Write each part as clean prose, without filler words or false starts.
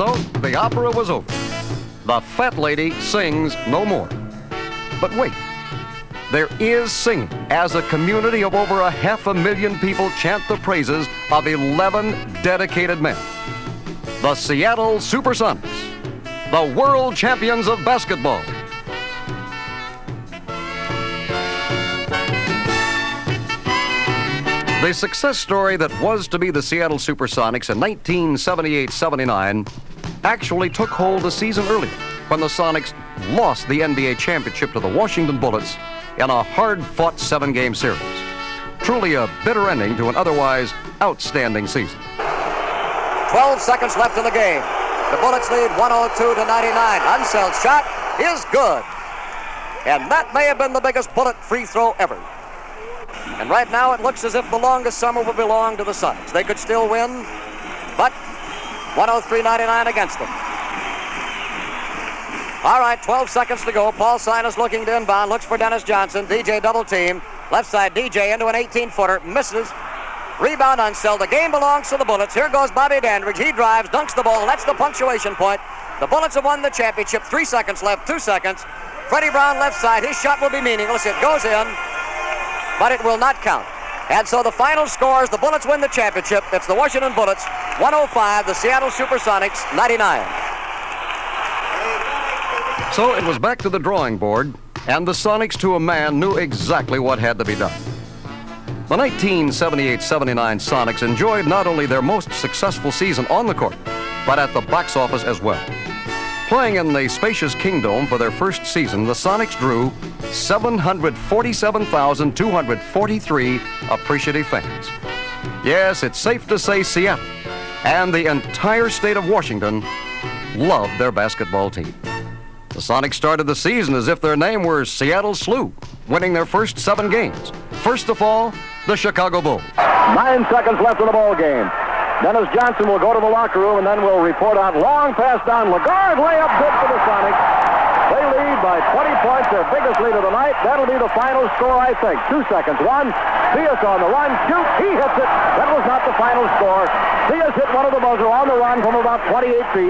So the opera was over. The fat lady sings no more. But wait, there is singing as a community of over 500,000 people chant the praises of 11 dedicated men. The Seattle Supersonics, the world champions of basketball. The success story that was to be the Seattle Supersonics in 1978-79 actually took hold a season earlier when the Sonics lost the NBA championship to the Washington Bullets in a hard-fought 7-game series. Truly a bitter ending to an otherwise outstanding season. 12 seconds left in the game. The Bullets lead 102-99. Unsel's shot is good. And that may have been the biggest Bullet free throw ever. And right now it looks as if the longest summer will belong to the Sonics. They could still win, but 103-99 against them. All right, 12 seconds to go. Paul Sinas looking to inbound, looks for Dennis Johnson. DJ double team. Left side DJ into an 18-footer, misses. Rebound Unseld. The game belongs to the Bullets. Here goes Bobby Dandridge. He drives, dunks the ball. That's the punctuation point. The Bullets have won the championship. 3 seconds left, 2 seconds. Freddie Brown left side. His shot will be meaningless. It goes in, but it will not count. And so the final scores, the Bullets win the championship. It's the Washington Bullets 105, the Seattle Supersonics 99. So it was back to the drawing board, and the Sonics to a man knew exactly what had to be done. The 1978-79 Sonics enjoyed not only their most successful season on the court, but at the box office as well. Playing in the spacious Kingdome for their first season, the Sonics drew 747,243 appreciative fans. Yes, it's safe to say Seattle and the entire state of Washington loved their basketball team. The Sonics started the season as if their name were Seattle Slew, winning their first 7 games. First of all, the Chicago Bulls. 9 seconds left in the ball game. Dennis Johnson will go to the locker room and then we'll report out. Long pass down. Lagarde layup good for the Sonics. They lead by 20 points, their biggest lead of the night. That'll be the final score, I think. 2 seconds. 1. Theus on the run. Shoot. He hits it. That was not the final score. Theus hit one of the buzzer on the run from about 28 feet.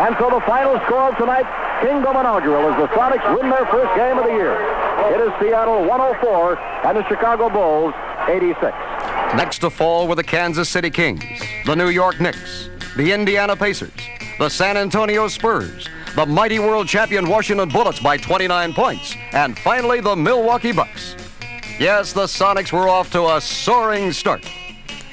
And so the final score of tonight's Kingdome inaugural is the Sonics win their first game of the year. It is Seattle 104 and the Chicago Bulls 86. Next to fall were the Kansas City Kings, the New York Knicks, the Indiana Pacers, the San Antonio Spurs, the mighty world champion Washington Bullets by 29 points, and finally the Milwaukee Bucks. Yes, the Sonics were off to a soaring start.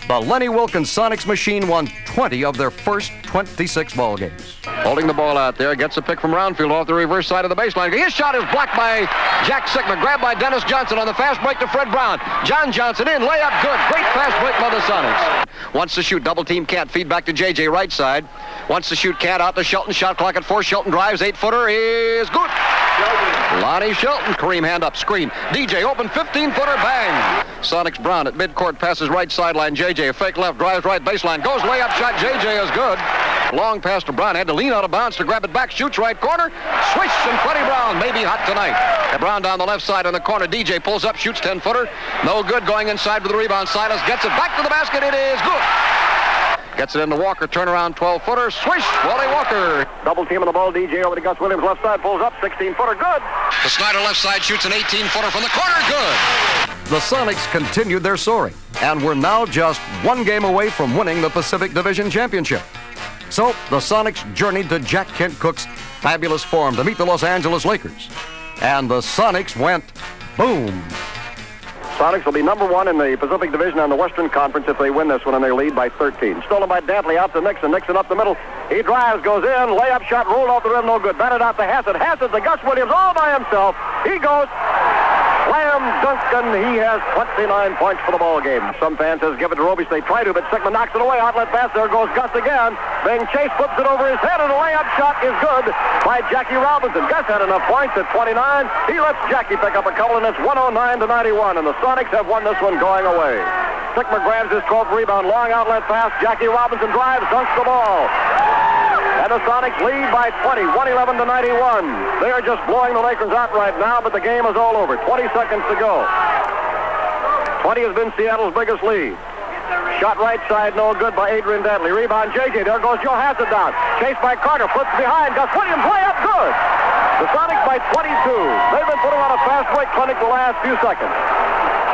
The Lenny Wilkens Sonics machine won 20 of their first 26 ball games. Holding the ball out there, gets a pick from Roundfield off the reverse side of the baseline. His shot is blocked by Jack Sigma, grabbed by Dennis Johnson on the fast break to Fred Brown. John Johnson in, layup good. Great fast break by the Sonics. Wants to shoot, double team can't, feed back to JJ right side. Wants to shoot, can't, out to Shelton, shot clock at 4. Shelton drives, 8-footer is good. Lonnie Shelton, Kareem hand up, screen. DJ open, 15-footer, bang. Sonics Brown at midcourt, passes right sideline. JJ, a fake left, drives right baseline, goes layup shot. JJ is good. Long pass to Brown, had to lean out of bounds to grab it back, shoots right corner. Swish, and Freddie Brown may be hot tonight. Brown down the left side in the corner. DJ pulls up, shoots 10-footer. No good, going inside with the rebound. Silas gets it back to the basket. It is good. Gets it into Walker, turnaround 12-footer, swish, Wally Walker. Double team on the ball, DJ over to Gus Williams, left side, pulls up, 16-footer, good. The Snyder left side shoots an 18-footer from the corner, good. The Sonics continued their soaring and were now just 1 game away from winning the Pacific Division Championship. So the Sonics journeyed to Jack Kent Cooke's fabulous Forum to meet the Los Angeles Lakers. And the Sonics went boom. Sonics will be number 1 in the Pacific Division and the Western Conference if they win this one, and they lead by 13. Stolen by Dantley out to Nixon. Nixon up the middle. He drives, goes in, layup shot, rolled off the rim, no good. Batted out to Hassett. Hassett to Gus Williams all by himself. He goes. Slam Duncan. He has 29 points for the ball game. Some fans says give it to Roby. They try to, but Sigma knocks it away. Outlet pass. There goes Gus again. Bing Chase flips it over his head, and a layup shot is good by Jackie Robinson. Gus had enough points at 29. He lets Jackie pick up a couple, and it's 109-91. And the Sonics have won this one going away. Sigma grabs his 12th rebound. Long outlet pass. Jackie Robinson drives, dunks the ball. And the Sonics lead by 20, 111-91. They are just blowing the Lakers out right now, but the game is all over. 20 seconds to go. 20 has been Seattle's biggest lead. Shot right side, no good by Adrian Dantley. Rebound, J.J. There goes Johansson down. Chased by Carter. Flips behind. Gus Williams way up. Good. The Sonics by 22. They've been putting on a fast break clinic the last few seconds.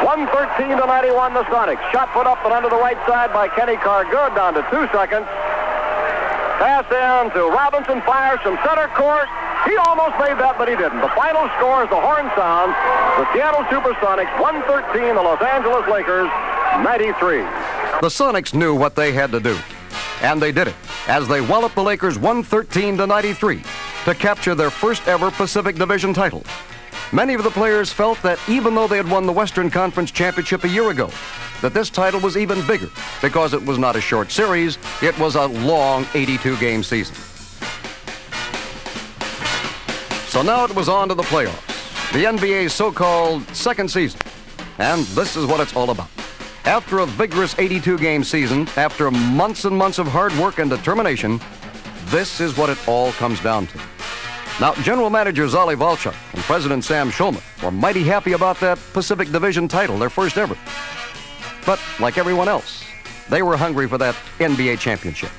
113-91 the Sonics. Shot put up and under the right side by Kenny Carr. Good. Down to 2 seconds. Pass in to Robinson. Fires from center court. He almost made that, but he didn't. The final score is the horn sound. The Seattle Supersonics 113. The Los Angeles Lakers 93. The Sonics knew what they had to do, and they did it as they walloped the Lakers 113-93 to capture their first ever Pacific Division title. Many of the players felt that even though they had won the Western Conference Championship a year ago, that this title was even bigger because it was not a short series, it was a long 82-game season. So now it was on to the playoffs, the NBA's so-called second season, and this is what it's all about. After a vigorous 82-game season, after months and months of hard work and determination, this is what it all comes down to. Now, General Manager Zolly Volchuk and President Sam Shulman were mighty happy about that Pacific Division title, their first ever. But like everyone else, they were hungry for that NBA championship.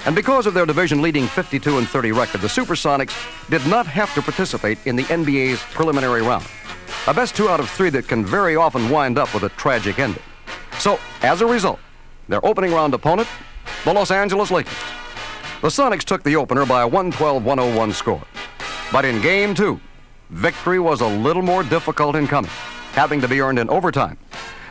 And because of their division-leading 52-30 record, the Supersonics did not have to participate in the NBA's preliminary round, a best 2 out of 3 that can very often wind up with a tragic ending. So, as a result, their opening round opponent, the Los Angeles Lakers. The Sonics took the opener by a 112-101 score. But in Game 2, victory was a little more difficult in coming, having to be earned in overtime.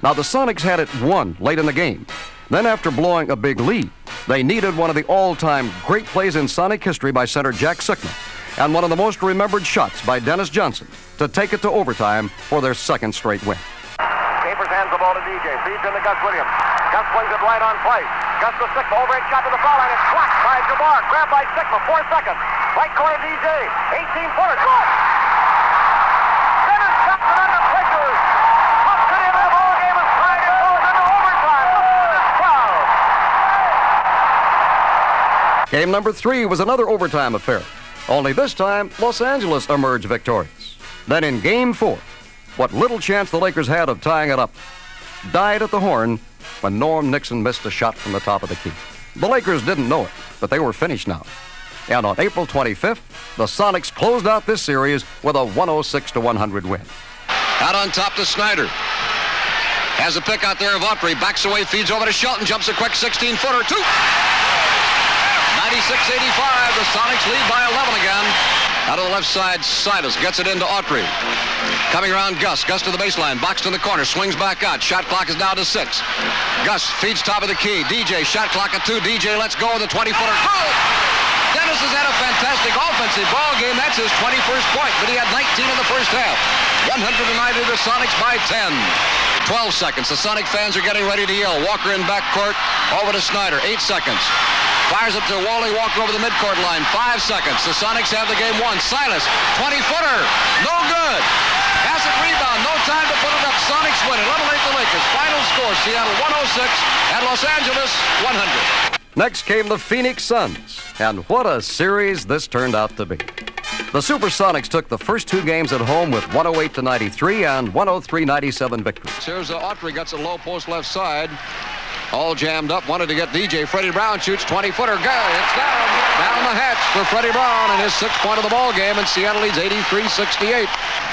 Now, the Sonics had it won late in the game. Then, after blowing a big lead, they needed one of the all-time great plays in Sonic history by center Jack Sickman and one of the most remembered shots by Dennis Johnson to take it to overtime for their second straight win. Capers hands the ball to DJ. Feeds into Gus Williams. Gus swings it right on play. Gus to Sigma. Overhead shot to the foul line. It's blocked by Jabbar. Grabbed by Sigma. 4 seconds. Right corner DJ. 18-footer. Good. Dennis Johnson under pressure. Puts it into the ball game and trying to go into overtime. Listen to this crowd. Game number 3 was another overtime affair. Only this time, Los Angeles emerged victorious. Then in Game 4, what little chance the Lakers had of tying it up died at the horn when Norm Nixon missed a shot from the top of the key. The Lakers didn't know it, but they were finished now. And on April 25th, the Sonics closed out this series with a 106-100 win. Out on top to Snyder. Has a pick out there of Autry. Backs away, feeds over to Shelton. Jumps a quick 16-footer. 2. 96-85. The Sonics lead by 11 again. Out of the left side, Silas gets it into Autry. Coming around Gus. Gus to the baseline. Box to the corner. Swings back out. Shot clock is down to 6. Gus feeds top of the key. DJ, shot clock at 2. DJ lets go of the 20-footer. Good! Dennis has had a fantastic offensive ball game. That's his 21st point, but he had 19 in the first half. 190 the Sonics by 10. 12 seconds. The Sonic fans are getting ready to yell. Walker in backcourt. Over to Snyder. 8 seconds. Fires up to Wally Walker over the midcourt line. 5 seconds. The Sonics have the game won. Silas, 20-footer. No good. Has it rebound. No time to put it up. Sonics win it. Eliminate the Lakers. Final score, Seattle 106 and Los Angeles 100. Next came the Phoenix Suns, and what a series this turned out to be. The Supersonics took the first 2 games at home with 108-93 and 103-97 victories. Here's Autry gets a low post left side. All jammed up, wanted to get DJ. Freddie Brown shoots 20-footer. Good. It's down the hatch for Freddie Brown and his 6th point of the ball game, and Seattle leads 83-68.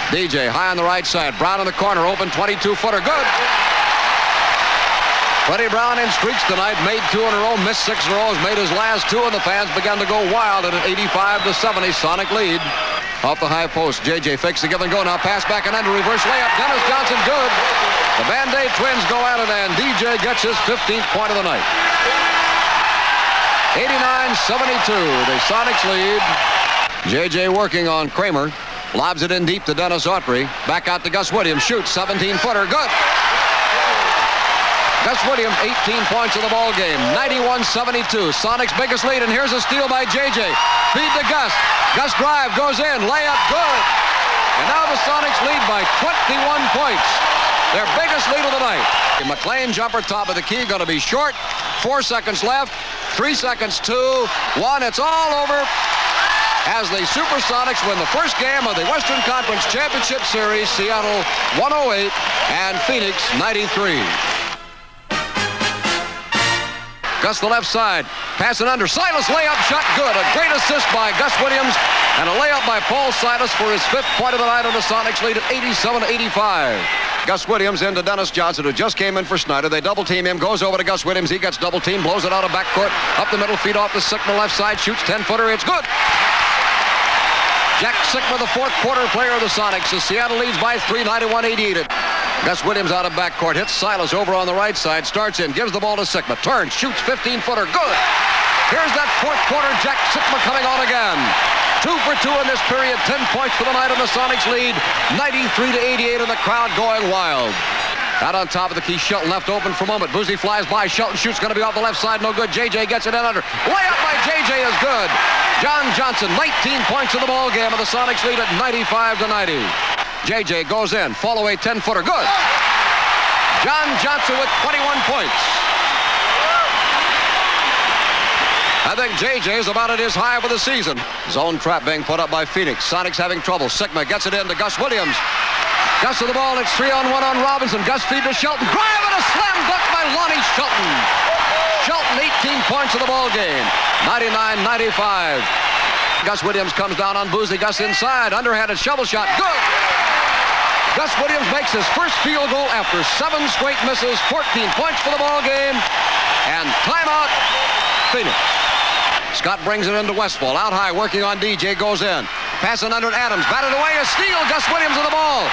DJ high on the right side. Brown in the corner, open 22-footer. Good. Freddie Brown in streaks tonight, made 2 in a row, missed 6 in a row, has made his last 2, and the fans began to go wild at an 85-70 Sonic lead. Off the high post, JJ fakes the give and go. Now pass back and under, reverse layup. Dennis Johnson, good. The Band-Aid twins go at it, and DJ gets his 15th point of the night. 89-72, the Sonics lead. JJ working on Kramer. Lobs it in deep to Dennis Autry. Back out to Gus Williams. Shoots 17-footer. Good. Gus Williams, 18 points in the ball game. 91-72. Sonics' biggest lead, and here's a steal by JJ. Feed to Gus. Gus drive, goes in. Layup, good. And now the Sonics lead by 21 points. Their biggest lead of the night. McLean jumper, top of the key, going to be short. 4 seconds left. 3 seconds, 2, 1. It's all over as the Supersonics win the first game of the Western Conference Championship Series. Seattle 108 and Phoenix 93. Gus the left side. Passing under. Silas layup shot good. A great assist by Gus Williams and a layup by Paul Silas for his 5th point of the night, and the Sonics lead at 87-85. Gus Williams into Dennis Johnson, who just came in for Snyder. They double team him. Goes over to Gus Williams. He gets double team. Blows it out of backcourt. Up the middle. Feed off the Sigma left side. Shoots 10-footer. It's good. Jack Sigma, the 4th quarter player of the Sonics, as Seattle leads by 3, 91-88. Gus Williams out of backcourt, hits Silas over on the right side, starts in, gives the ball to Sigma, turns, shoots 15-footer, good. Here's that 4th quarter, Jack Sigma coming on again. 2 for 2 in this period, 10 points for the night, and the Sonics lead 93-88, and the crowd going wild. Out on top of the key, Shelton left open for a moment. Boozy flies by. Shelton shoots, going to be off the left side. No good. JJ gets it in under. Layup by JJ is good. John Johnson, 19 points in the ball game, and the Sonics lead at 95-90. JJ goes in. Fall away 10-footer. Good. John Johnson with 21 points. I think JJ is about at his high for the season. Zone trap being put up by Phoenix. Sonics having trouble. Sigma gets it in to Gus Williams. Gus with the ball. It's 3-on-1 on Robinson. Gus feed to Shelton. Drive and a slam dunk by Lonnie Shelton. Shelton, 18 points in the ball game. 99-95. Gus Williams comes down on Boozy. Gus inside. Underhanded shovel shot. Good. Gus Williams makes his first field goal after 7 straight misses. 14 points for the ball game. And timeout, Phoenix. Scott brings it into Westfall. Out high, working on DJ. Goes in. Passing under Adams. Batted away. A steal. Gus Williams with the ball.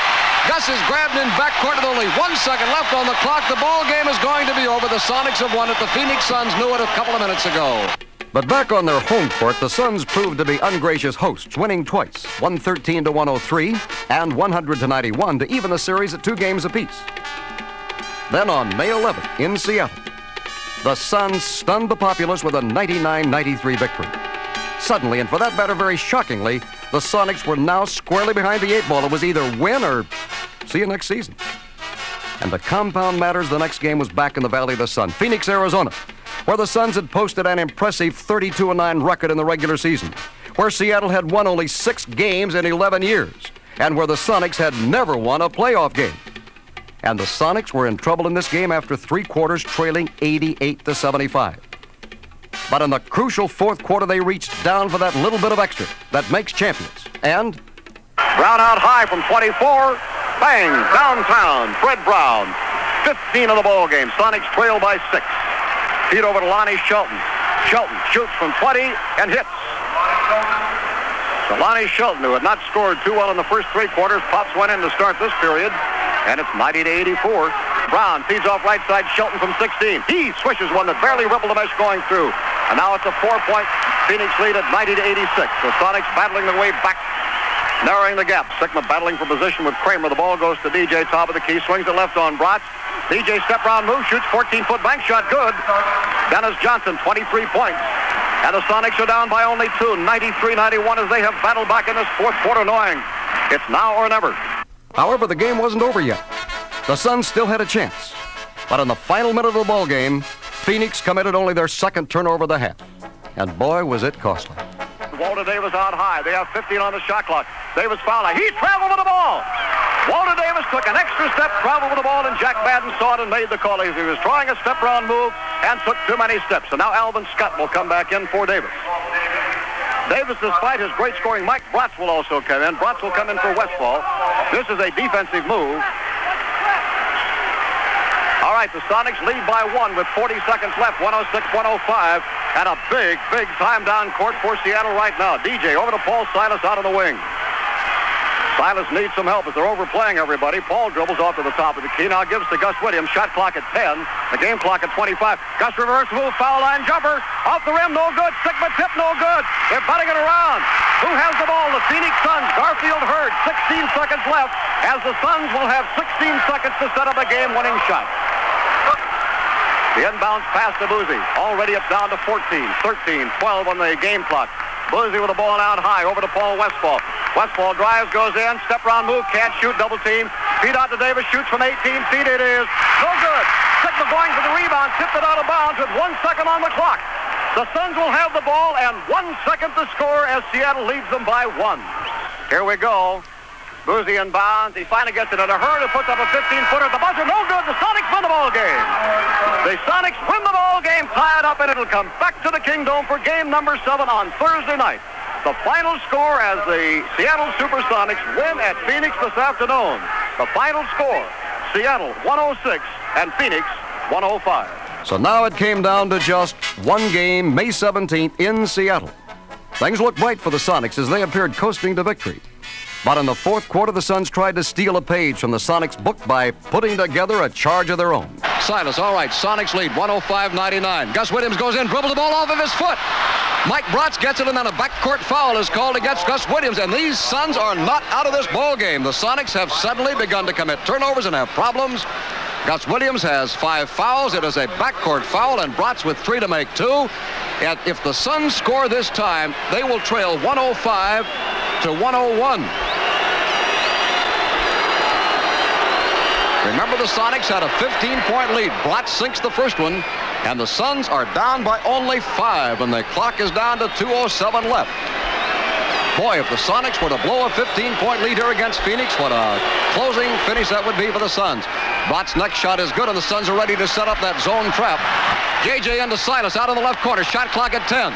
Gus is grabbed in backcourt with only 1 second left on the clock. The ball game is going to be over. The Sonics have won it. The Phoenix Suns knew it a couple of minutes ago. But back on their home court, the Suns proved to be ungracious hosts, winning twice, 113-103 and 100-91 to even the series at 2 games apiece. Then on May 11th in Seattle, the Suns stunned the populace with a 99-93 victory. Suddenly, and for that matter, very shockingly, the Sonics were now squarely behind the 8 ball. It was either win or see you next season. And to compound matters, the next game was back in the Valley of the Sun, Phoenix, Arizona, where the Suns had posted an impressive 32-9 record in the regular season, where Seattle had won only 6 games in 11 years, and where the Sonics had never won a playoff game. And the Sonics were in trouble in this game after 3 quarters, trailing 88-75. But in the crucial 4th quarter, they reached down for that little bit of extra that makes champions. And Brown out high from 24. Bang! Downtown. Fred Brown. 15 of the ball game. Sonics trail by 6. Feed over to Lonnie Shelton. Shelton shoots from 20 and hits. So Lonnie Shelton, who had not scored too well in the first 3 quarters, pops one in to start this period. And it's 90-84. Brown feeds off right side. Shelton from 16. He swishes one that barely rippled the mesh going through. And now it's a 4-point Phoenix lead at 90-86. The Sonics battling their way back, narrowing the gap. Sigma battling for position with Kramer. The ball goes to DJ, top of the key. Swings it left on Bratz. DJ step round move. Shoots 14-foot bank shot. Good. Dennis Johnson, 23 points. And the Sonics are down by only 2. 93-91 as they have battled back in this 4th quarter, knowing it's now or never. however, the game wasn't over yet. The Suns still had a chance. But in the final minute of the ball game, Phoenix committed only their 2nd turnover of the half. And boy, was it costly. Walter Davis out high. They have 15 on the shot clock. Davis fouled. He traveled with the ball. Walter Davis took an extra step, traveled with the ball, and Jack Madden saw it and made the call. He was trying a step-round move and took too many steps. And now Alvin Scott will come back in for Davis. Davis, despite his great scoring, Mike Bratz will also come in. Bratz will come in for Westfall. This is a defensive move. All right, the Sonics lead by 1 with 40 seconds left, 106-105, and a big, big time down court for Seattle right now. DJ over to Paul Silas out on the wing. Silas needs some help as they're overplaying everybody. Paul dribbles off to the top of the key. Now gives to Gus Williams. Shot clock at 10. The game clock at 25. Gus reverse move. Foul line jumper. Off the rim. No good. Sigma tip. No good. They're batting it around. Who has the ball? The Phoenix Suns. Garfield Hurd. 16 seconds left as the Suns will have 16 seconds to set up a game-winning shot. The inbounds pass to Boozy. Already it's down to 14, 13, 12 on the game clock. Boozy with the ball out high. Over to Paul Westfall. Westfall drives, goes in. Step round move. Can't shoot. Double team. Feed out to Davis. Shoots from 18 feet. It is no good. Sigma going for the rebound. Tipped it out of bounds with 1 second on the clock. The Suns will have the ball and 1 second to score as Seattle leads them by 1. Here we go. Boozy inbounds. He finally gets it in a hurry. Puts up a 15-footer. The buzzer, no good. The Sonics win the ball game. The Sonics win the ball game, tie it up, and it'll come back to the Kingdome for game number 7 on Thursday night. The final score as the Seattle Supersonics win at Phoenix this afternoon. The final score, Seattle 106 and Phoenix 105. So now it came down to just one game, May 17th in Seattle. Things looked bright for the Sonics as they appeared coasting to victory. But in the fourth quarter, the Suns tried to steal a page from the Sonics' book by putting together a charge of their own. Silas, all right, Sonics lead 105-99. Gus Williams goes in, dribbles the ball off of his foot. Mike Bratz gets it, and then a backcourt foul is called against Gus Williams, and these Suns are not out of this ball game. The Sonics have suddenly begun to commit turnovers and have problems. Gus Williams has 5 fouls. It is a backcourt foul, and Bratz with 3 to make 2. And if the Suns score this time, they will trail 105 to 101. Remember, the Sonics had a 15-point lead. Bratz sinks the first one, and the Suns are down by only 5, and the clock is down to 2:07 left. Boy, if the Sonics were to blow a 15-point lead here against Phoenix, what a closing finish that would be for the Suns. Bratz's next shot is good, and the Suns are ready to set up that zone trap. J.J. into Silas, out in the left corner, shot clock at 10.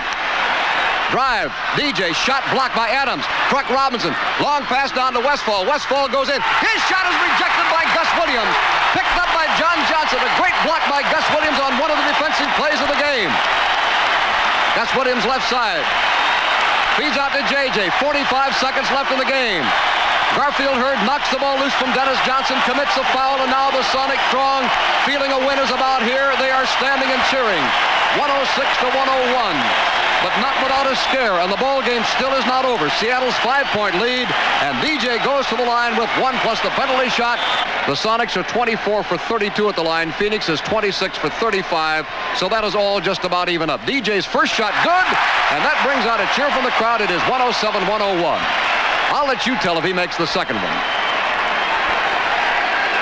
Drive, DJ, shot blocked by Adams. Truck Robinson, long pass down to Westfall. Westfall goes in. His shot is rejected by Gus Williams. Picked up by John Johnson. A great block by Gus Williams on one of the defensive plays of the game. Gus Williams left side. Feeds out to JJ. 45 seconds left in the game. Garfield Hurd knocks the ball loose from Dennis Johnson, commits a foul, and now the Sonic Strong feeling a win is about here. They are standing and cheering. 106 to 101. But not without a scare, and the ball game still is not over. Seattle's 5-point lead, and DJ goes to the line with 1 plus the penalty shot. The Sonics are 24 for 32 at the line. Phoenix is 26 for 35, so that is all just about even up. DJ's first shot, good, and that brings out a cheer from the crowd. It is 107-101. I'll let you tell if he makes the second one.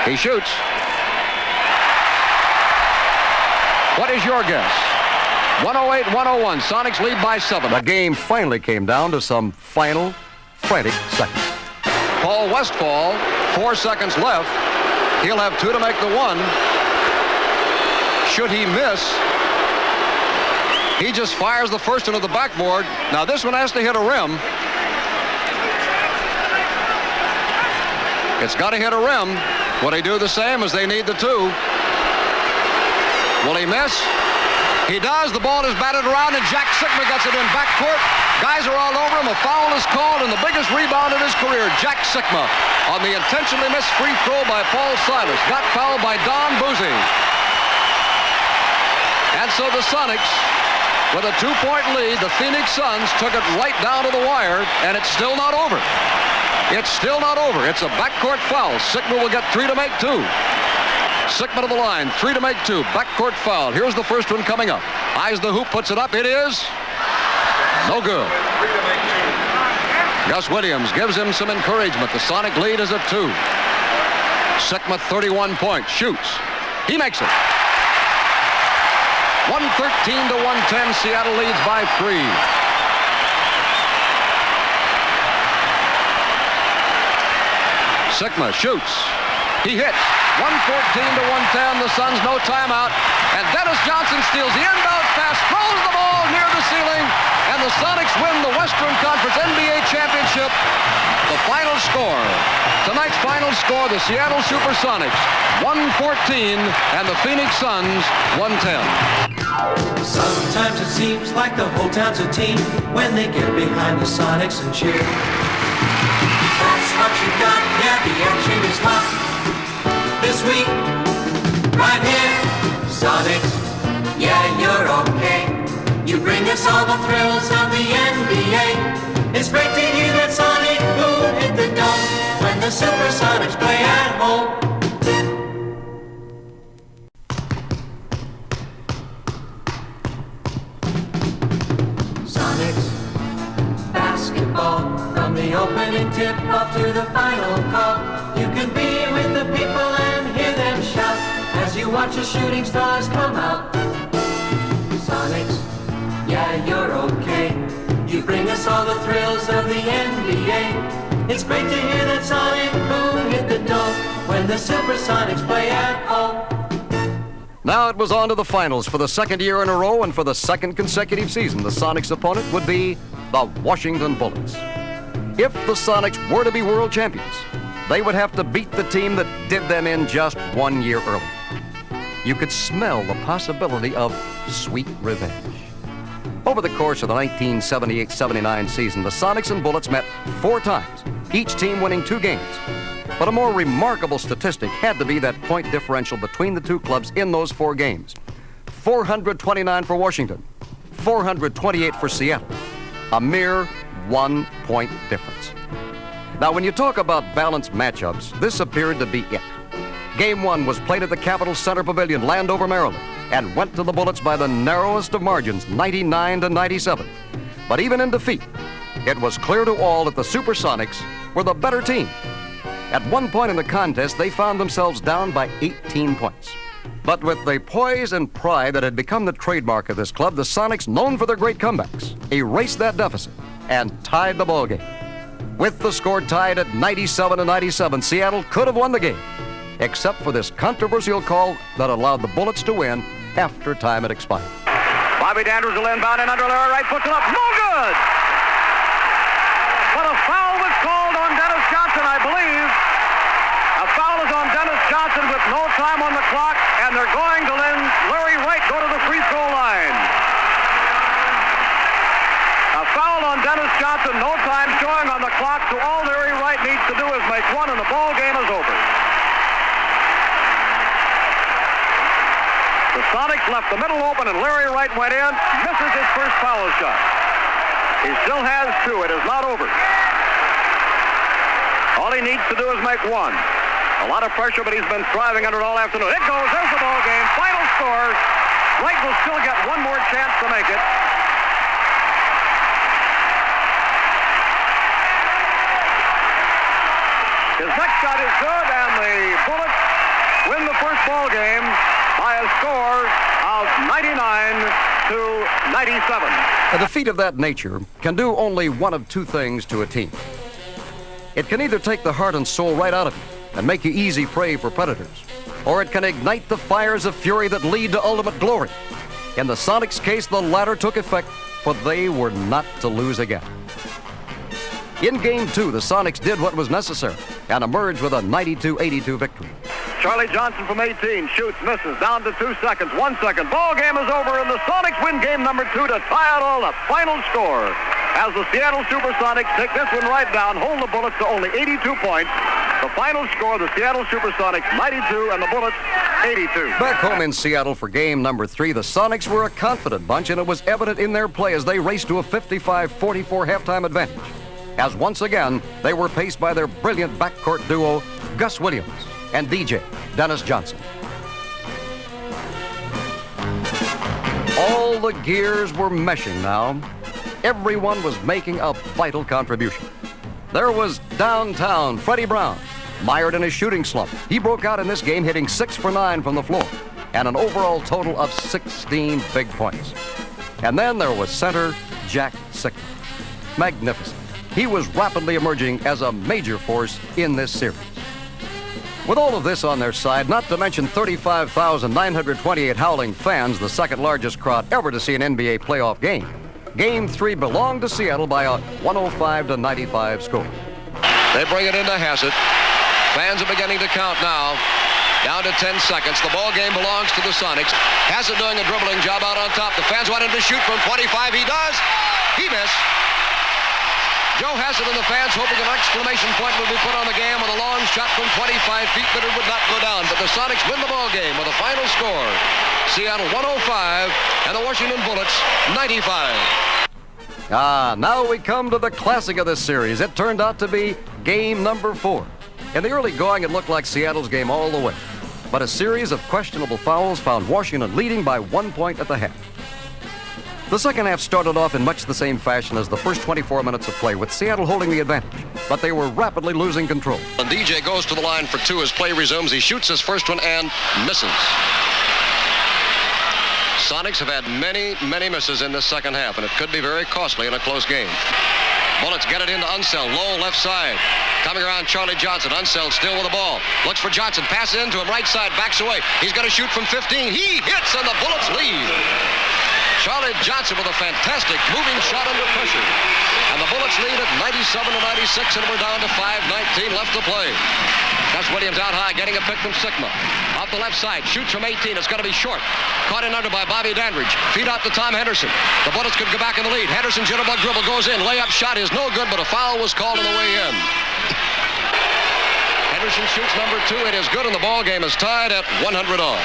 He shoots. What is your guess? 108-101. Sonics lead by 7. The game finally came down to some final, frantic seconds. Paul Westfall, 4 seconds left. He'll have 2 to make the 1. Should he miss, he just fires the first into the backboard. Now this one has to hit a rim. It's got to hit a rim. Will he do the same as they need the 2? Will he miss? He does. The ball is batted around, and Jack Sikma gets it in backcourt. Guys are all over him. A foul is called, and the biggest rebound in his career, Jack Sikma, on the intentionally missed free throw by Paul Silas. Got fouled by Don Boozy. And so the Sonics, with a 2-point lead, the Phoenix Suns took it right down to the wire, and it's still not over. It's still not over. It's a backcourt foul. Sikma will get 3 to make 2. Sikma to the line, 3 to make 2. Backcourt foul. Here's the first one coming up. Eyes the hoop, puts it up. It is no good. Gus Williams gives him some encouragement. The Sonic lead is at 2. Sikma, 31 points, shoots. He makes it. 113 to 110. Seattle leads by 3. Sikma shoots. He hits. 114 to 110. The Suns no timeout. And Dennis Johnson steals the inbound pass, throws the ball near the ceiling, and the Sonics win the Western Conference NBA Championship. The final score. Tonight's final score, the Seattle Supersonics 114 and the Phoenix Suns 110. Sometimes it seems like the whole town's a team when they get behind the Sonics and cheer. That's what you got, yeah, the action is hot. This week, right here, Sonics, yeah, you're okay. You bring us all the thrills of the NBA. It's great to hear that Sonic boom hit the dome when the Supersonics play at home. Sonics, basketball, from the opening tip-off to the final call. You can be with the people and hear them shout as you watch the shooting stars come out. Sonics, yeah, you're okay. You bring us all the thrills of the NBA. It's great to hear that sonic boom hit the dome when the Supersonics play at home. Now it was on to the finals for the second year in a row, and for the second consecutive season, the Sonics' opponent would be the Washington Bullets. If the Sonics were to be world champions, they would have to beat the team that did them in just 1 year early. You could smell the possibility of sweet revenge. Over the course of the 1978-79 season, the Sonics and Bullets met 4 times, each team winning 2 games. But a more remarkable statistic had to be that point differential between the two clubs in those 4 games. 429 for Washington, 428 for Seattle. A mere 1-point difference. Now, when you talk about balanced matchups, this appeared to be it. Game 1 was played at the Capitol Center Pavilion, Landover, Maryland, and went to the Bullets by the narrowest of margins, 99-97. But even in defeat, it was clear to all that the Supersonics were the better team. At one point in the contest, they found themselves down by 18 points. But with the poise and pride that had become the trademark of this club, the Sonics, known for their great comebacks, erased that deficit and tied the ballgame. With the score tied at 97-97, Seattle could have won the game, except for this controversial call that allowed the Bullets to win after time had expired. Bobby Dandridge will inbound and under Larry Wright puts it up. No good! But a foul was called on Dennis Johnson, I believe. A foul is on Dennis Johnson with no time on the clock, and they're going to let Larry Wright go to the free throw line. A foul on Dennis Johnson, no time showing on the clock, so all Larry Wright needs to do is make one, and the ball game is over. The Sonics left the middle open, and Larry Wright went in, misses his first foul shot. He still has 2. It is not over. All he needs to do is make one. A lot of pressure, but he's been striving under it all afternoon. It goes. There's the ball game. Final score. Wright will still get one more chance to make it. His next shot is good, and the Bullets win the first ball game by a score of 99-97. A defeat of that nature can do only one of 2 things to a team. It can either take the heart and soul right out of you and make you easy prey for predators, or it can ignite the fires of fury that lead to ultimate glory. In the Sonics' case, the latter took effect, for they were not to lose again. In Game 2, the Sonics did what was necessary and emerged with a 92-82 victory. Charlie Johnson from 18 shoots, misses, down to 2 seconds. 1 second. Ball game is over, and the Sonics win game number 2 to tie it all up. Final score, as the Seattle Supersonics take this one right down, hold the Bullets to only 82 points. The final score, the Seattle Supersonics 92 and the Bullets 82. Back home in Seattle for game number 3, the Sonics were a confident bunch, and it was evident in their play as they raced to a 55-44 halftime advantage. As once again, they were paced by their brilliant backcourt duo, Gus Williams and DJ Dennis Johnson. All the gears were meshing now. Everyone was making a vital contribution. There was downtown Freddie Brown, mired in a shooting slump. He broke out in this game, hitting 6 for 9 from the floor, and an overall total of 16 big points. And then there was center Jack Sickman. Magnificent. He was rapidly emerging as a major force in this series. With all of this on their side, not to mention 35,928 howling fans, the second largest crowd ever to see an NBA playoff game, Game 3 belonged to Seattle by a 105-95 score. They bring it into Hassett. Fans are beginning to count now. Down to 10 seconds. The ball game belongs to the Sonics. Hassett doing a dribbling job out on top. The fans want him to shoot from 25. He does. He missed. Joe Hassett and the fans hoping an exclamation point would be put on the game with a long shot from 25 feet, but it would not go down. But the Sonics win the ball game with a final score. Seattle 105 and the Washington Bullets 95. Now we come to the classic of this series. It turned out to be game number 4. In the early going, it looked like Seattle's game all the way. But a series of questionable fouls found Washington leading by 1 point at the half. The second half started off in much the same fashion as the first 24 minutes of play, with Seattle holding the advantage, but they were rapidly losing control. And DJ goes to the line for 2 as play resumes. He shoots his first one and misses. Sonics have had many misses in this second half, and it could be very costly in a close game. Bullets get it into Unseld, low left side. Coming around Charlie Johnson. Unseld still with the ball. Looks for Johnson. Passes into him. Right side. Backs away. He's going to shoot from 15. He hits and the Bullets lead. Charlie Johnson with a fantastic moving shot under pressure. And the Bullets lead at 97-96, and we're down to 5:19 left to play. Gus Williams out high, getting a pick from Sigma. Off the left side, shoots from 18. It's going to be short. Caught in under by Bobby Dandridge. Feed out to Tom Henderson. The Bullets could go back in the lead. Henderson jitterbug dribble goes in. Layup shot is no good, but a foul was called on the way in. Henderson shoots number 2. It is good, and the ball game is tied at 100 all.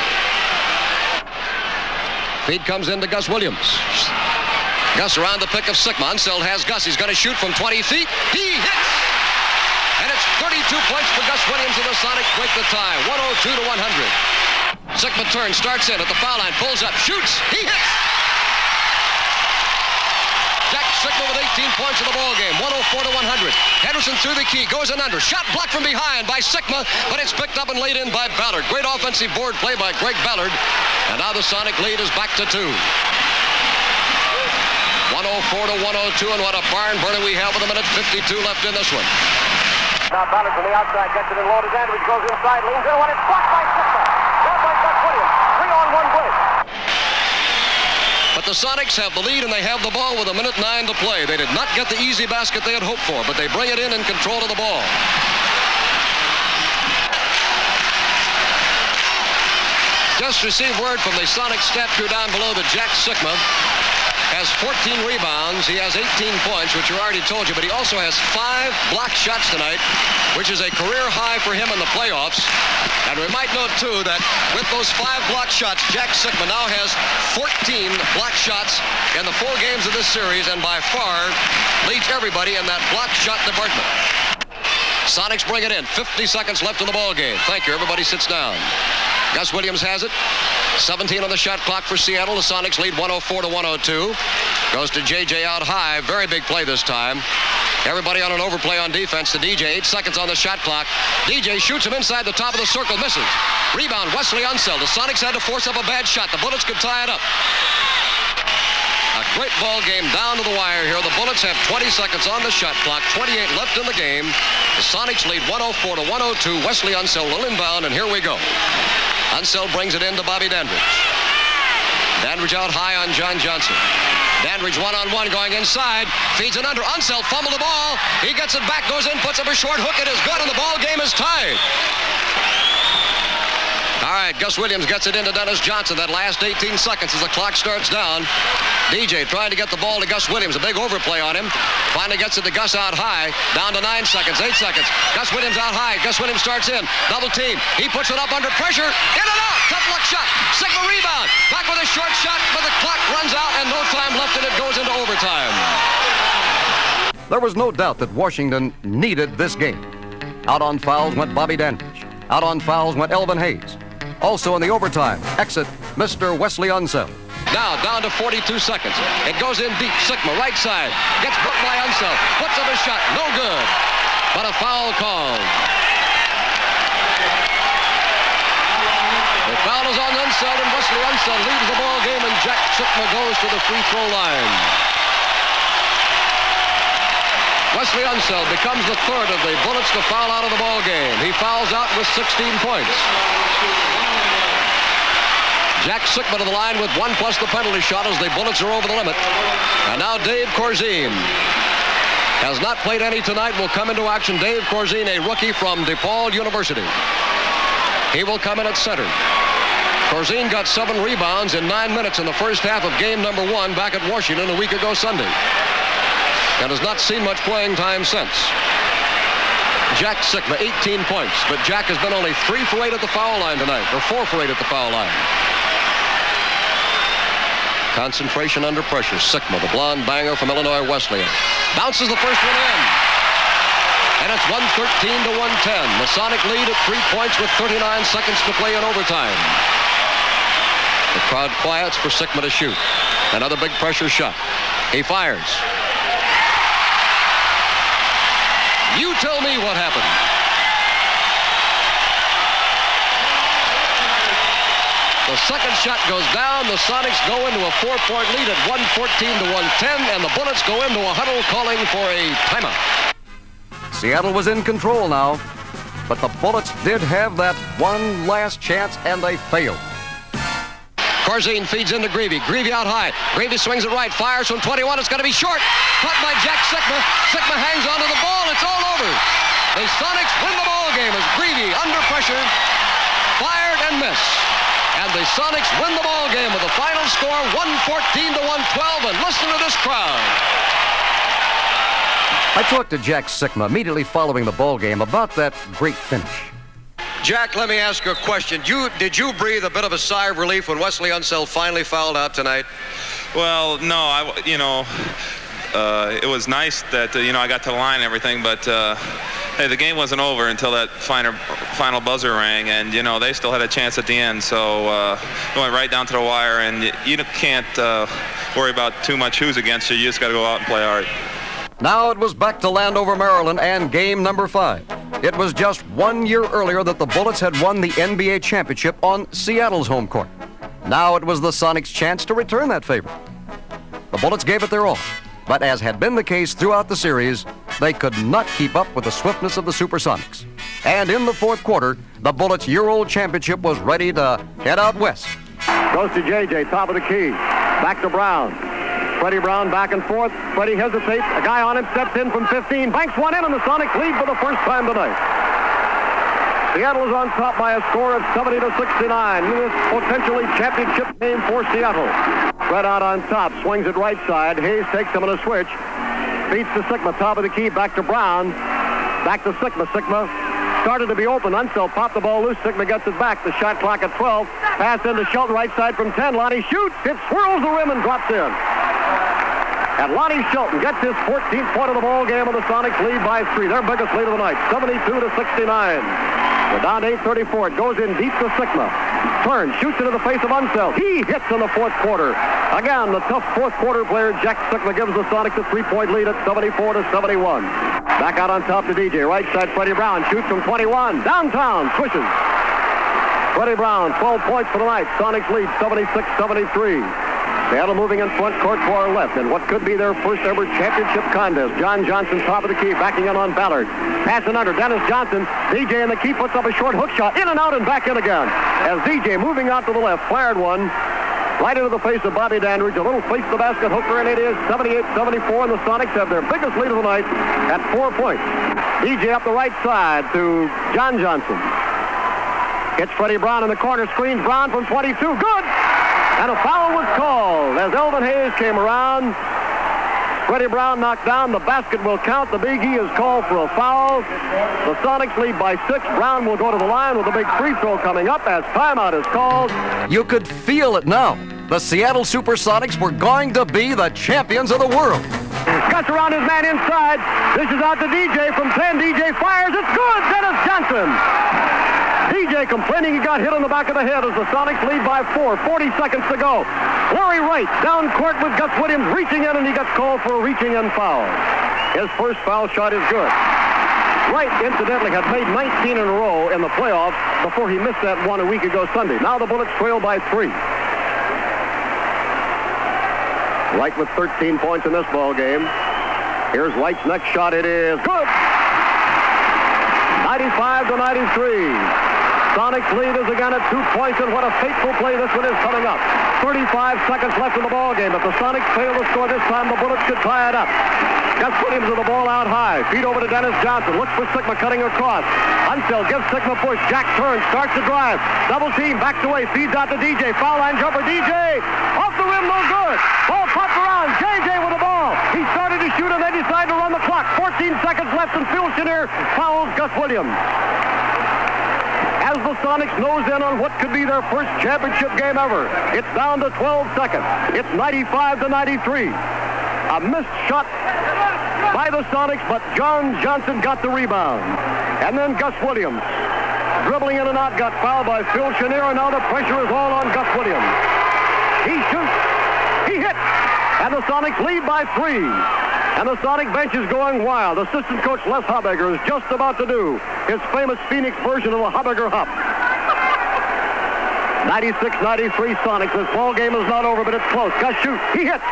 Feed comes into Gus Williams. Gus around the pick of Sigma. Unseld has Gus. He's going to shoot from 20 feet. He hits! And it's 32 points for Gus Williams, and the Sonics break the tie. 102-100. Sigma turns, starts in at the foul line, pulls up, shoots. He hits! Jack Sigma with 18 points in the ball game. 104-100. Henderson through the key, goes in under. Shot blocked from behind by Sigma, but it's picked up and laid in by Ballard. Great offensive board play by Greg Ballard. And now the Sonic lead is back to 2. 104-102, and what a barn burner we have with a minute 52 left in this one. Now Ballard from the outside gets it in low to Dandridge, goes inside, leans in, when it's blocked by Sigma. Now by Gus Williams. 3-on-1 break. But the Sonics have the lead, and they have the ball with a minute 9 to play. They did not get the easy basket they had hoped for, but they bring it in control of the ball. Just received word from the Sonic stat crew down below that Jack Sigma has 14 rebounds. He has 18 points, which I already told you, but he also has 5 block shots tonight, which is a career high for him in the playoffs. And we might note, too, that with those 5 block shots, Jack Sigma now has 14 block shots in the 4 games of this series, and by far leads everybody in that block shot department. Sonics bring it in. 50 seconds left in the ball game. Thank you. Everybody sits down. Gus Williams has it. 17 on the shot clock for Seattle. The Sonics lead 104-102. Goes to J.J. out high. Very big play this time. Everybody on an overplay on defense. The DJ, 8 seconds on the shot clock. DJ shoots him inside the top of the circle. Misses. Rebound, Wesley Unseld. The Sonics had to force up a bad shot. The Bullets could tie it up. A great ball game down to the wire here. The Bullets have 20 seconds on the shot clock. 28 left in the game. The Sonics lead 104-102. Wesley Unseld will inbound, and here we go. Unseld brings it in to Bobby Dandridge. Dandridge out high on John Johnson. Dandridge one-on-one going inside. Feeds it under. Unseld fumbled the ball. He gets it back, goes in, puts up a short hook. It is good, and the ball game is tied. All right, Gus Williams gets it into Dennis Johnson. That last 18 seconds as the clock starts down. DJ trying to get the ball to Gus Williams. A big overplay on him. Finally gets it to Gus out high. Down to 9 seconds, 8 seconds. Gus Williams out high. Gus Williams starts in. Double team. He puts it up under pressure. In and out. Tough luck shot. Sigma rebound. Back with a short shot, but the clock runs out and no time left, and it goes into overtime. There was no doubt that Washington needed this game. Out on fouls went Bobby Dandridge. Out on fouls went Elvin Hayes. Also in the overtime, exit Mr. Wesley Unseld. Now down to 42 seconds. It goes in deep. Sigma right side. Gets put by Unseld. Puts up a shot. No good. But a foul called. The foul is on Unseld, and Wesley Unseld leaves the ball game, and Jack Sigma goes to the free throw line. Wesley Unseld becomes the third of the Bullets to foul out of the ball game. He fouls out with 16 points. Jack Sigma to the line with 1 plus the penalty shot as the Bullets are over the limit. And now Dave Corzine has not played any tonight. Will come into action. Dave Corzine, a rookie from DePaul University. He will come in at center. Corzine got 7 rebounds in 9 minutes in the first half of game number 1 back at Washington a week ago Sunday. And has not seen much playing time since. Jack Sigma, 18 points, but Jack has been only 3 for 8 at the foul line tonight, or 4 for 8 at the foul line. Concentration under pressure. Sigma, the blonde banger from Illinois Wesleyan. Bounces the first one in. And it's 113-110. The Sonic lead at 3 points with 39 seconds to play in overtime. The crowd quiets for Sigma to shoot. Another big pressure shot. He fires. You tell me what happened. The The second shot goes down. The Sonics go into a 4-point lead at 114 to 110, and the Bullets go into a huddle calling for a timeout. Seattle was in control now, but the Bullets did have that one last chance, and they failed. Corzine feeds into Greavy. Greavy out high. Greavy swings it right. Fires from 21. It's going to be short. Caught by Jack Sikma. Sikma hangs onto the ball. It's all over. The Sonics win the ball game as Greavy, under pressure, fired and missed. And the Sonics win the ball game with a final score 114 to 112. And listen to this crowd. I talked to Jack Sikma immediately following the ball game about that great finish. Jack, let me ask you a question. Did you breathe a bit of a sigh of relief when Wesley Unseld finally fouled out tonight? Well, no, it was nice that, I got to the line and everything, but, hey, the game wasn't over until that final buzzer rang, and, they still had a chance at the end, so it went right down to the wire, and you can't worry about too much who's against you. You just got to go out and play hard. Now it was back to Landover, Maryland, and game number 5. It was just 1 year earlier that the Bullets had won the NBA championship on Seattle's home court. Now it was the Sonics' chance to return that favor. The Bullets gave it their all, but as had been the case throughout the series, they could not keep up with the swiftness of the Supersonics. And in the fourth quarter, the Bullets' year-old championship was ready to head out west. Goes to J.J., top of the key. Back to Brown. Freddie Brown back and forth. Freddie hesitates. A guy on him steps in from 15. Banks one in, and the Sonics lead for the first time tonight. Seattle is on top by a score of 70 to 69. In this potentially championship game for Seattle. Fred out on top. Swings it right side. Hayes takes him on a switch. Beats to Sikma. Top of the key. Back to Brown. Back to Sikma. Sikma started to be open. Unseld popped the ball loose. Sikma gets it back. The shot clock at 12. Pass into Shelton right side from 10. Lonnie shoots. It swirls the rim and drops in. And Lonnie Shelton gets his 14th point of the ball game, and the Sonics lead by 3. Their biggest lead of the night, 72 to 69. We're down to 8:34. It goes in deep to Sikma. Turns, shoots into the face of Unseld. He hits in the fourth quarter. Again, the tough fourth quarter player, Jack Sikma, gives the Sonics a 3-point lead at 74 to 71. Back out on top to DJ. Right side, Freddie Brown shoots from 21. Downtown, swishes. Freddie Brown, 12 points for the night. Sonics lead 76-73. Seattle moving in front court to our left in what could be their first ever championship contest. John Johnson, top of the key, backing in on Ballard. Passing under Dennis Johnson. DJ in the key puts up a short hook shot. In and out and back in again. As DJ moving out to the left, fired one right into the face of Bobby Dandridge. A little face the basket hooker, and it is 78-74, and the Sonics have their biggest lead of the night at 4 points. DJ up the right side to John Johnson. Gets Freddie Brown in the corner, screens Brown from 22. Good! And a foul was called as Elvin Hayes came around. Freddie Brown knocked down. The basket will count. The Big E is called for a foul. The Sonics lead by 6. Brown will go to the line with a big free throw coming up as timeout is called. You could feel it now. The Seattle Supersonics were going to be the champions of the world. Cuts around his man inside. Dishes out to DJ from 10. DJ fires. It's good. Dennis Johnson. DJ complaining he got hit on the back of the head as the Sonics lead by 4. 40 seconds to go. Larry Wright down court with Gus Williams reaching in, and he gets called for a reaching in foul. His first foul shot is good. Wright, incidentally, had made 19 in a row in the playoffs before he missed that one a week ago Sunday. Now the Bullets trail by 3. Wright with 13 points in this ball game. Here's Wright's next shot. It is good. 95 to 93. Sonics lead is again at 2 points, and what a fateful play this one is coming up. 35 seconds left in the ball game. If the Sonics fail to score this time, the Bullets could tie it up. Gus Williams with the ball out high. Feed over to Dennis Johnson. Looks for Sikma cutting across. Unseld gives Sikma push. Jack turns, starts to drive. Double team, backs away, feeds out to DJ. Foul line jumper, DJ. Off the rim, no good. Ball popped around. JJ with the ball. He started to shoot, and they decided to run the clock. 14 seconds left, and Phil Chenier fouls Gus Williams. As the Sonics nose in on what could be their first championship game ever. It's down to 12 seconds. It's 95 to 93. A missed shot by the Sonics, but John Johnson got the rebound. And then Gus Williams, dribbling in and out, got fouled by Phil Chenier, and now the pressure is all on Gus Williams. He shoots. He hits. And the Sonics lead by 3. And the Sonic bench is going wild. Assistant coach Les Habegger is just about to do his famous Phoenix version of the Habegger hop. 96-93 Sonics. This ball game is not over, but it's close. Gus shoots. He hits.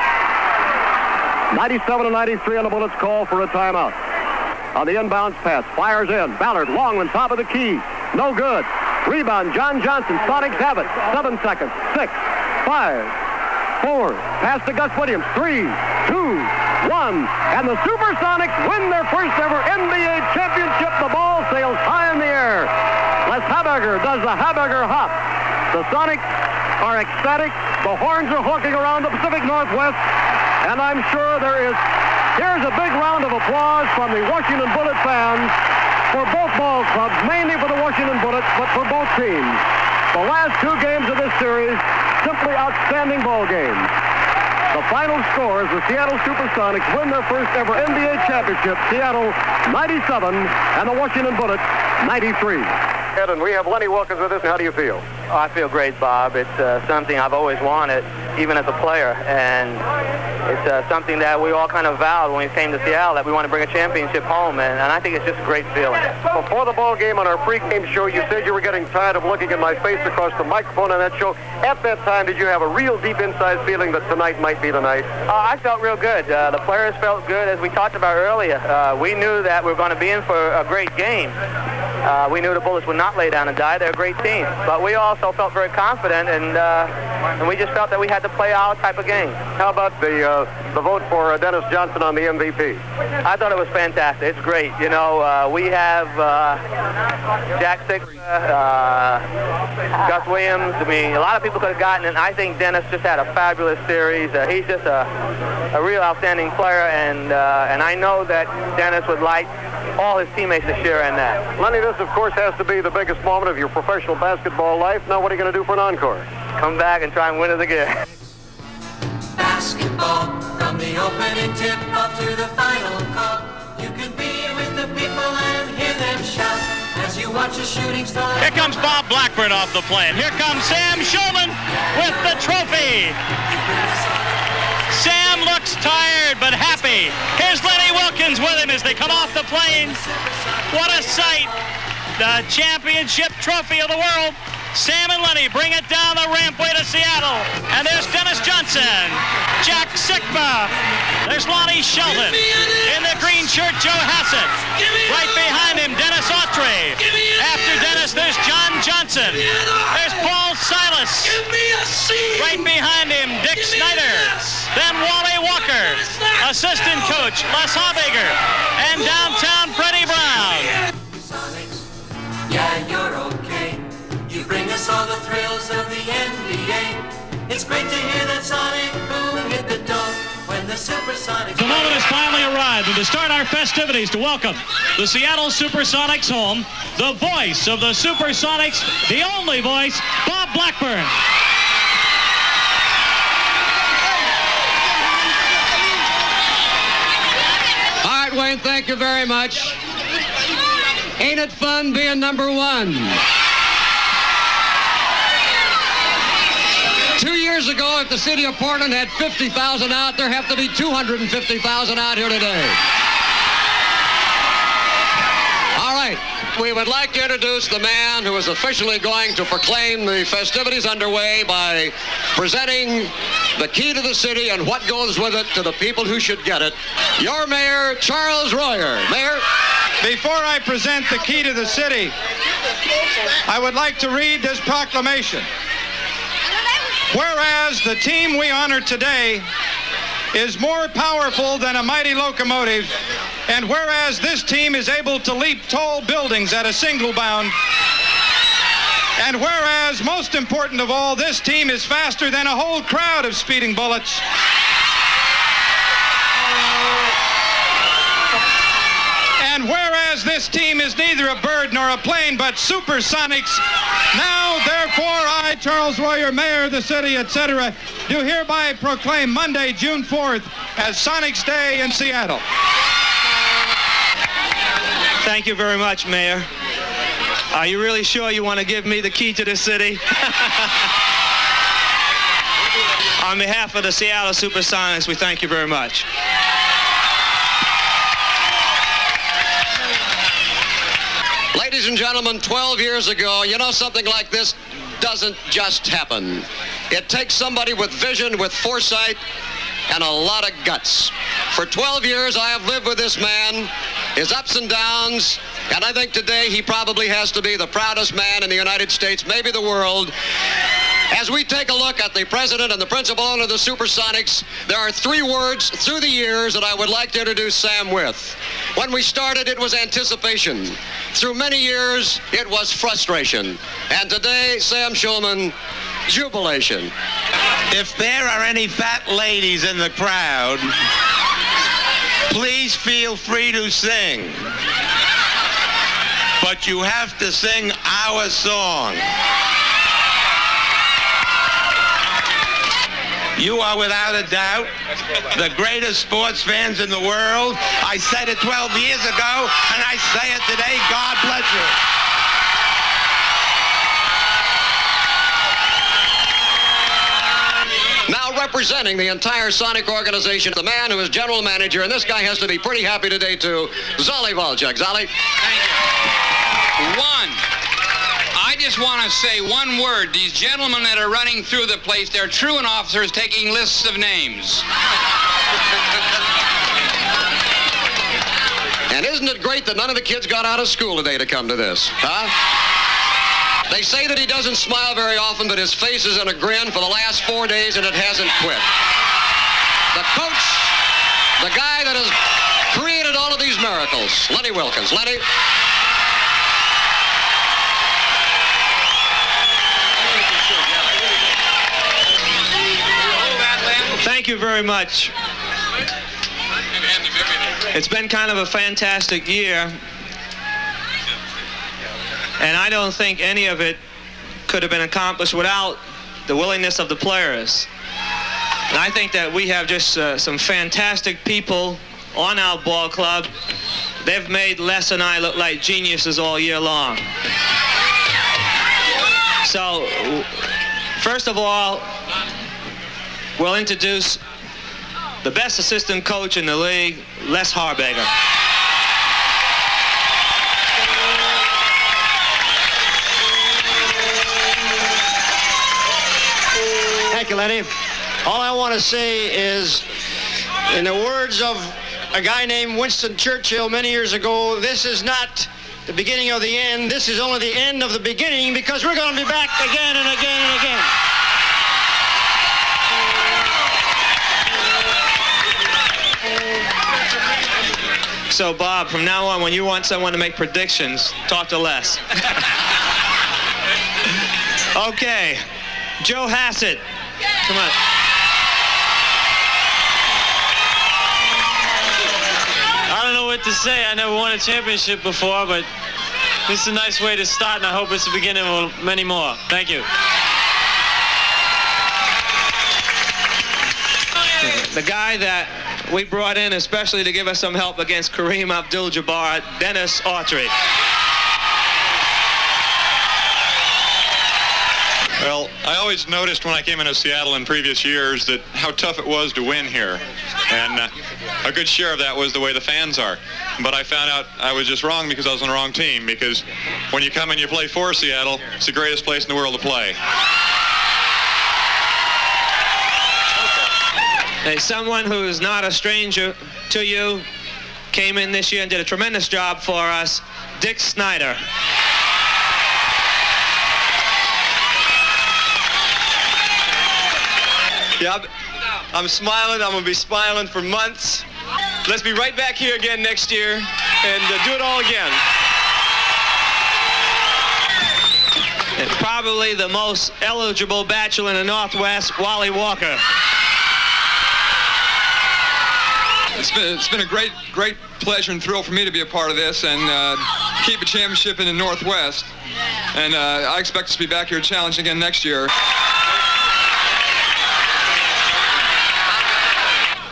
97-93 on the Bullets call for a timeout. On the inbounds pass, fires in. Ballard, long one, top of the key. No good. Rebound, John Johnson. Sonics have it. 7 seconds. 6, 5, 4. Pass to Gus Williams. 3, 2, 1. And the Supersonics win their first ever NBA championship. The ball sails high in the air. Les Haberger does the Haberger hop. The Sonics are ecstatic. The horns are honking around the Pacific Northwest. And I'm sure here's a big round of applause from the Washington Bullet fans for both ball clubs, mainly for the Washington Bullets, but for both teams. The last 2 games of this series, simply outstanding ball games. The final score is the Seattle Supersonics win their first ever NBA championship, Seattle 97 and the Washington Bullets 93. Ed, and we have Lenny Wilkins with us. How do you feel? Oh, I feel great, Bob. It's something I've always wanted, even as a player, and it's something that we all kind of vowed when we came to Seattle, that we want to bring a championship home, and I think it's just a great feeling. Before the ball game on our pregame show, you said you were getting tired of looking at my face across the microphone on that show. At that time, did you have a real deep inside feeling that tonight might be the night? I felt real good. The players felt good, as we talked about earlier. We knew that we were going to be in for a great game. We knew the Bullets would not lay down and die. They're a great team. But we also felt very confident, and we just felt that we had to play our type of game. How about the vote for Dennis Johnson on the MVP? I thought it was fantastic. It's great. You know, we have Jack Sigma, Gus Williams. I mean, a lot of people could have gotten it. I think Dennis just had a fabulous series. He's just a real outstanding player, and I know that Dennis would like all his teammates to share in that. Lenny, this, of course, has to be the biggest moment of your professional basketball life. Now, what are you going to do for an encore? Come back and try and win it again. Basketball, from the opening tip up to the final call. You can be with the people and hear them shout as you watch a shooting star. Here comes Bob Blackburn off the plane. Here comes Sam Shulman with the trophy. Sam looks tired but happy. Here's Lenny Wilkins with him as they come off the plane. What a sight. The championship trophy of the world. Sam and Lenny bring it down the rampway to Seattle. And there's Dennis Johnson, Jack Sigma. There's Lonnie Shelton. In the green shirt, Joe Hassett. Right behind him, Dennis Autry. After Dennis, there's John Johnson. There's Paul Silas. Right behind him, Dick Snyder. Then Wally Walker. Assistant coach, Les Haberger. And downtown, Freddie Brown. Sonics, yeah, you're okay. You bring us all the thrills of the NBA. It's great to hear that sonic boom hit the door when the Supersonics... The moment has finally arrived, and to start our festivities, to welcome the Seattle Supersonics home, the voice of the Supersonics, the only voice, Bob Blackburn. All right, Wayne, thank you very much. Ain't it fun being number one? 2 years ago, if the city of Portland had 50,000 out, there have to be 250,000 out here today. All right, we would like to introduce the man who is officially going to proclaim the festivities underway by presenting the key to the city and what goes with it to the people who should get it. Your mayor, Charles Royer. Mayor? Before I present the key to the city, I would like to read this proclamation. Whereas the team we honor today is more powerful than a mighty locomotive, and whereas this team is able to leap tall buildings at a single bound, and whereas, most important of all, this team is faster than a whole crowd of speeding bullets, and whereas this team is neither a bird nor a plane, but Supersonics, now, therefore, I, Charles Royer, Mayor of the city, etc., do hereby proclaim Monday, June 4th, as Sonics Day in Seattle. Thank you very much, Mayor. Are you really sure you want to give me the key to the city? On behalf of the Seattle Supersonics, we thank you very much. Ladies and gentlemen, 12 years ago, you know, something like this doesn't just happen. It takes somebody with vision, with foresight, and a lot of guts. For 12 years, I have lived with this man, his ups and downs, and I think today he probably has to be the proudest man in the United States, maybe the world. As we take a look at the president and the principal owner of the Supersonics, there are 3 words through the years that I would like to introduce Sam with. When we started, it was anticipation. Through many years, it was frustration. And today, Sam Schulman, jubilation. If there are any fat ladies in the crowd, please feel free to sing. But you have to sing our song. You are without a doubt the greatest sports fans in the world. I said it 12 years ago, and I say it today. God bless you. Now representing the entire Sonic organization, the man who is general manager, and this guy has to be pretty happy today too, Zolly Volchek. Zolly? Thank you. I just want to say one word. These gentlemen that are running through the place, they're truant officers taking lists of names. And isn't it great that none of the kids got out of school today to come to this, huh? They say that he doesn't smile very often, but his face is in a grin for the last 4 days, and it hasn't quit. The coach, the guy that has created all of these miracles, Lenny Wilkins. Lenny? Thank you very much. It's been kind of a fantastic year, and I don't think any of it could have been accomplished without the willingness of the players. And I think that we have just some fantastic people on our ball club. They've made Les and I look like geniuses all year long. So, first of all, we'll introduce the best assistant coach in the league, Les Harbager. Thank you, Lenny. All I want to say is, in the words of a guy named Winston Churchill many years ago, this is not the beginning of the end. This is only the end of the beginning, because we're going to be back again and again and again. So, Bob, from now on, when you want someone to make predictions, talk to Les. Okay, Joe Hassett. Come on. I don't know what to say. I never won a championship before, but this is a nice way to start, and I hope it's the beginning of many more. Thank you. The guy that we brought in especially to give us some help against Kareem Abdul-Jabbar, Dennis Autry. Well, I always noticed when I came into Seattle in previous years that how tough it was to win here. And a good share of that was the way the fans are. But I found out I was just wrong because I was on the wrong team, because when you come and you play for Seattle, it's the greatest place in the world to play. Hey, someone who's not a stranger to you came in this year and did a tremendous job for us, Dick Snyder. Yeah, I'm smiling. I'm going to be smiling for months. Let's be right back here again next year and do it all again. And probably the most eligible bachelor in the Northwest, Wally Walker. It's been a great pleasure and thrill for me to be a part of this and keep a championship in the Northwest. And I expect us to be back here challenging again next year.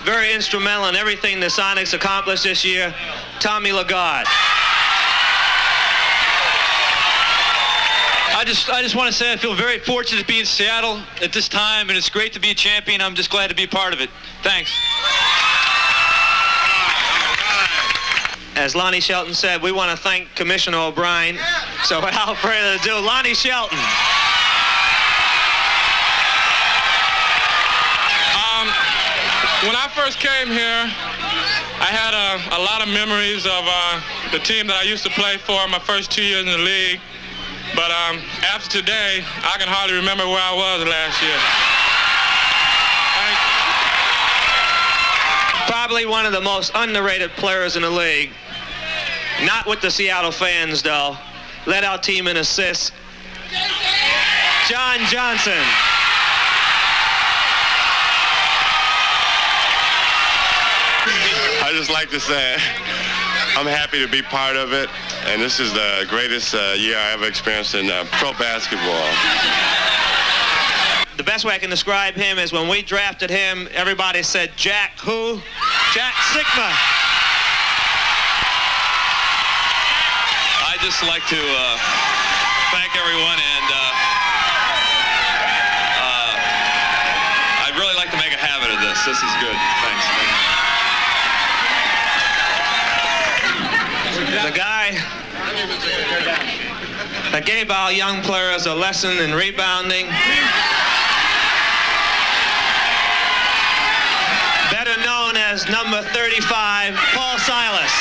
Very instrumental in everything the Sonics accomplished this year, Tommy Lagarde. I just want to say I feel very fortunate to be in Seattle at this time, and it's great to be a champion. I'm just glad to be a part of it. Thanks. As Lonnie Shelton said, we want to thank Commissioner O'Brien. So without further ado, Lonnie Shelton. When I first came here, I had a lot of memories of the team that I used to play for my first 2 years in the league. But after today, I can hardly remember where I was last year. Probably one of the most underrated players in the league. Not with the Seattle fans, though. Led our team in assists. John Johnson. I just like to say I'm happy to be part of it, and this is the greatest year I ever experienced in pro basketball. The best way I can describe him is when we drafted him, everybody said, Jack who? Jack Sigma. I'd just like to thank everyone, and I'd really like to make a habit of this. This is good. Thanks. The guy that gave our young players a lesson in rebounding. Better known as number 35, Paul Silas.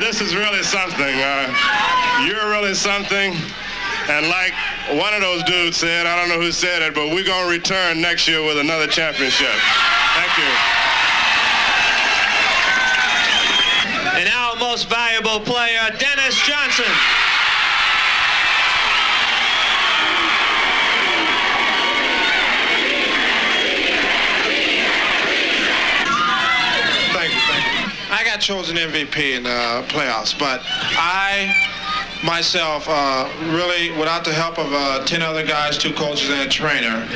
This is really something. You're really something. And like one of those dudes said, I don't know who said it, but we're going to return next year with another championship. Thank you. And our most valuable player, Dennis Johnson. Thank you. I got chosen MVP in the playoffs, but I myself, really, without the help of 10 other guys, 2 coaches and a trainer,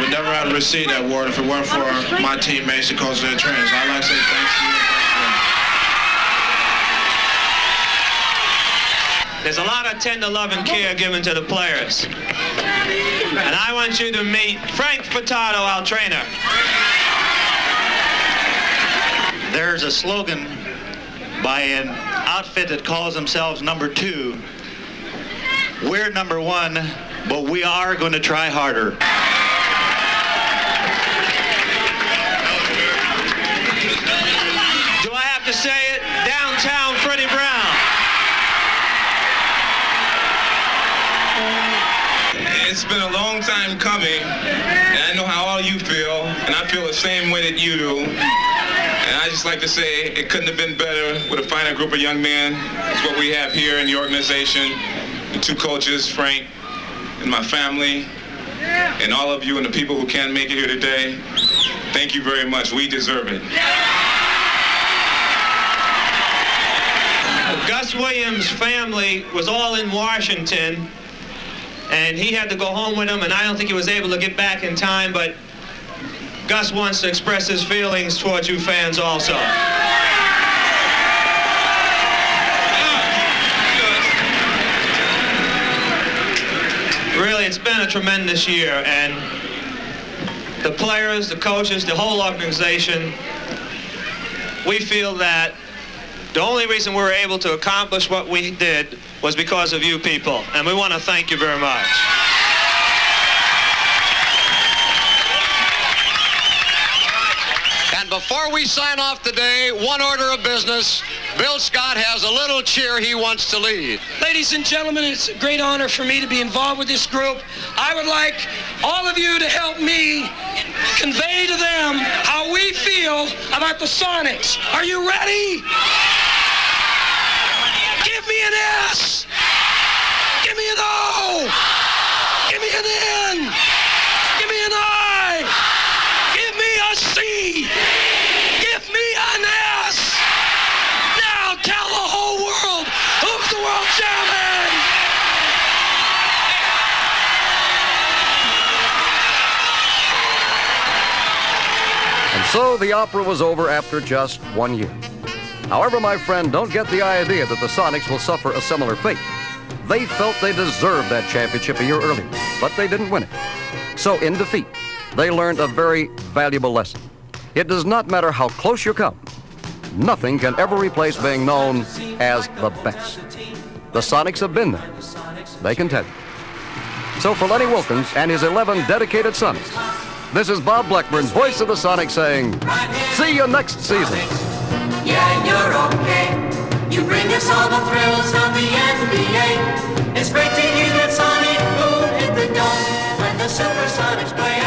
would never have received that award if it weren't for my teammates, the coaches and the trainers. I'd like to say thanks to you. There's a lot of tender love and care given to the players. And I want you to meet Frank Furtado, our trainer. There's a slogan by an outfit that calls themselves number 2. We're number 1, but we are going to try harder. Do I have to say it? Downtown Freddie Brown. It's been a long time coming, and I know how all you feel, and I feel the same way that you do. And I just like to say it couldn't have been better with a finer group of young men. It's what we have here in the organization. The 2 coaches, Frank, and my family, and all of you and the people who can't make it here today. Thank you very much. We deserve it. Gus Williams' family was all in Washington, and he had to go home with them, and I don't think he was able to get back in time, but Gus wants to express his feelings towards you fans also. Really, it's been a tremendous year, and the players, the coaches, the whole organization, we feel that the only reason we were able to accomplish what we did was because of you people, and we want to thank you very much. And before we sign off today, one order of business. Bill Scott has a little cheer he wants to lead. Ladies and gentlemen, it's a great honor for me to be involved with this group. I would like all of you to help me convey to them how we feel about the Sonics. Are you ready? Give me an S. Give me an O. Give me an N. Give me an I. Give me a C. Give me an S. Now tell the whole world who's the world champion. And so the opera was over after just 1 year. However, my friend, don't get the idea that the Sonics will suffer a similar fate. They felt they deserved that championship a year earlier, but they didn't win it. So in defeat, they learned a very valuable lesson. It does not matter how close you come. Nothing can ever replace being known as the best. The Sonics have been there. They can tell you. So for Lenny Wilkins and his 11 dedicated Sonics, this is Bob Blackburn's voice of the Sonics saying, see you next season. Yeah, you're okay. You bring us all the thrills of the NBA. It's great to hear that Sonic boom hit the dome when the Supersonics play.